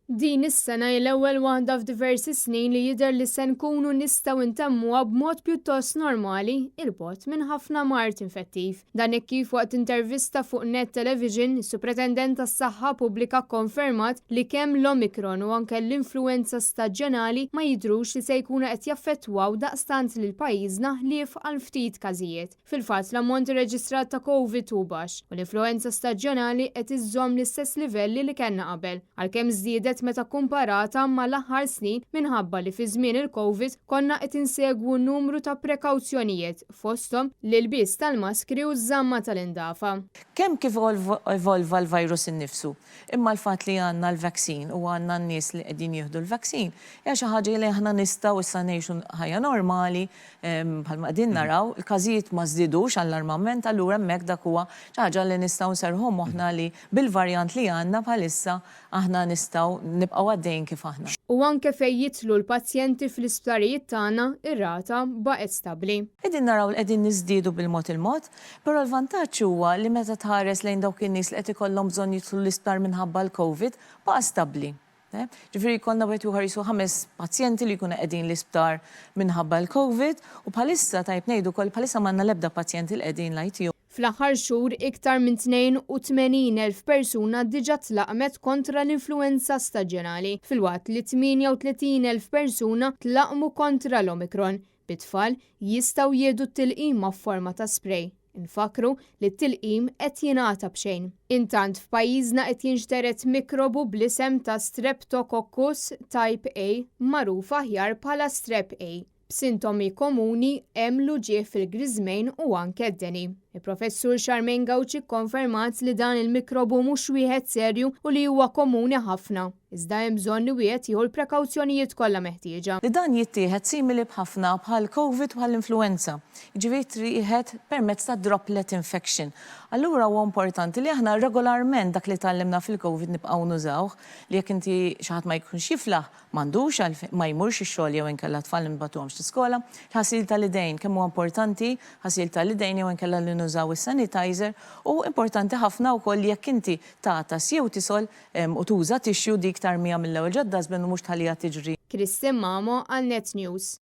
Din is-sena l-ewwel waħda f'diversi snin li jidher li se nkunu nistgħu ntemmuha b'mod pjuttost normali il-bogħod minn ħafna mart infettiv. Dan hekk kif waqt intervista fuq Net Television, is-Supretendent tas-Saħħa Pubblika kkonfermat li kemm l-Omicron u anke l-influenza staġjonali ma jidhrux li se jkunu qed jaffettwaw daqstant lil pajjiżna ħlief għal ftit każijiet. Fil-fatt l-ammont irreġistrat ta' COVID hu baxx u l-influenza staġjonali qed iżżomm l-istess livelli li kellna qabel, għalkemm żdiedet meta kumparata mal-aħħar snin minħabba li fi żmien il-COVID konna qed insegwu numru ta' prekawzjonijiet fosthom l-ilbies tal-maskri u żamma tal-indafa. Kemm kif evolva l-virus innifsu, imma l-fatt li għandna l-vaksin u għandna n-nies li qegħdin jieħdu l-vaksin, hija xi ħaġa li aħna nistgħu issa ngħixu ħajja normali bħalma qegħdin naraw, il-każijiet ma żdiedux għall-armament, allura hemmhekk dak huwa xi ħaġa li nistgħu nserħu moħħna li bil-varjant li għandna bħalissa aħna nistgħu nibqgħu għaddejjin kif aħna. U anke fejn jitlu l-pazjenti fl-isptarijiet tagħna ir-rata baqgħet stabbli. Qegħdin naraw qegħdin niżdiedu bil-mod il-mod, però l-vantaġġ huwa li meta tħares lejn dawk in-nies li qed ikollhom bżonn jidħlu l-isptar minħabba l-COVID baqa' stabbli. Ġifieri jkollna wieħed ieħor jisu 5 pazjenti li jkunu qegħdin l-isptar minħabba l-COVID u bħalissa tajb ngħidu wkoll bħalissa m'għandna l-ebda pazjenti li qegħdin l-ITU. Fl-aħħar xhur iktar minn 82,000 persuna diġà tlaqmet kontra l-influenza staġjonali, filwaqt li 38,000 persuna tlaqmu kontra l-Omicron. Bit-tfal jistgħu jieħdu t-tilqim ma' forma ta' spray. Infakru li t-tilqim qed jingħata b'xejn. Intant f'pajjiżna qed jinxteret mikrobu bl-isem ta' Streptococcus type A magħruf aħjar bħala Strep A. B'sintomi komuni hemm l-uġigħ fil-griżmejn u anke d-deni. Il-professur Charmaine Gauci kkonfermat li dan il-mikrobu mhux wieħed serju u li huwa komuni ħafna. Iżda hemm bżonn li wieħed jieħu l-prekawzjonijiet kollha meħtieġa. Li dan jittieħed simili b'ħafna bħal COVID u bħall-influenza. Jiġifieri jieħed permezz ta' droplet infection. Allura huwa importanti li aħna regolarment dak li tallimna fil-COVID nibqgħu nużawh li jekk inti xi ħadd ma jkunx jiflaħ m'għandux ma jmurx ix-xogħol jew inkella tfal nibatuhomx l-iskola, ħasil tal-idejn kemm huwa importanti ħasil tal-idejn jew inkella li nużaw is-sanitizer u importanti ħafna wkoll jekk inti tagħtas jew tisol u tuża tixju dik tarmija mill-ewwel ġodda żben u mhux tħallija tiġri. Kristin Mamo għal Net News.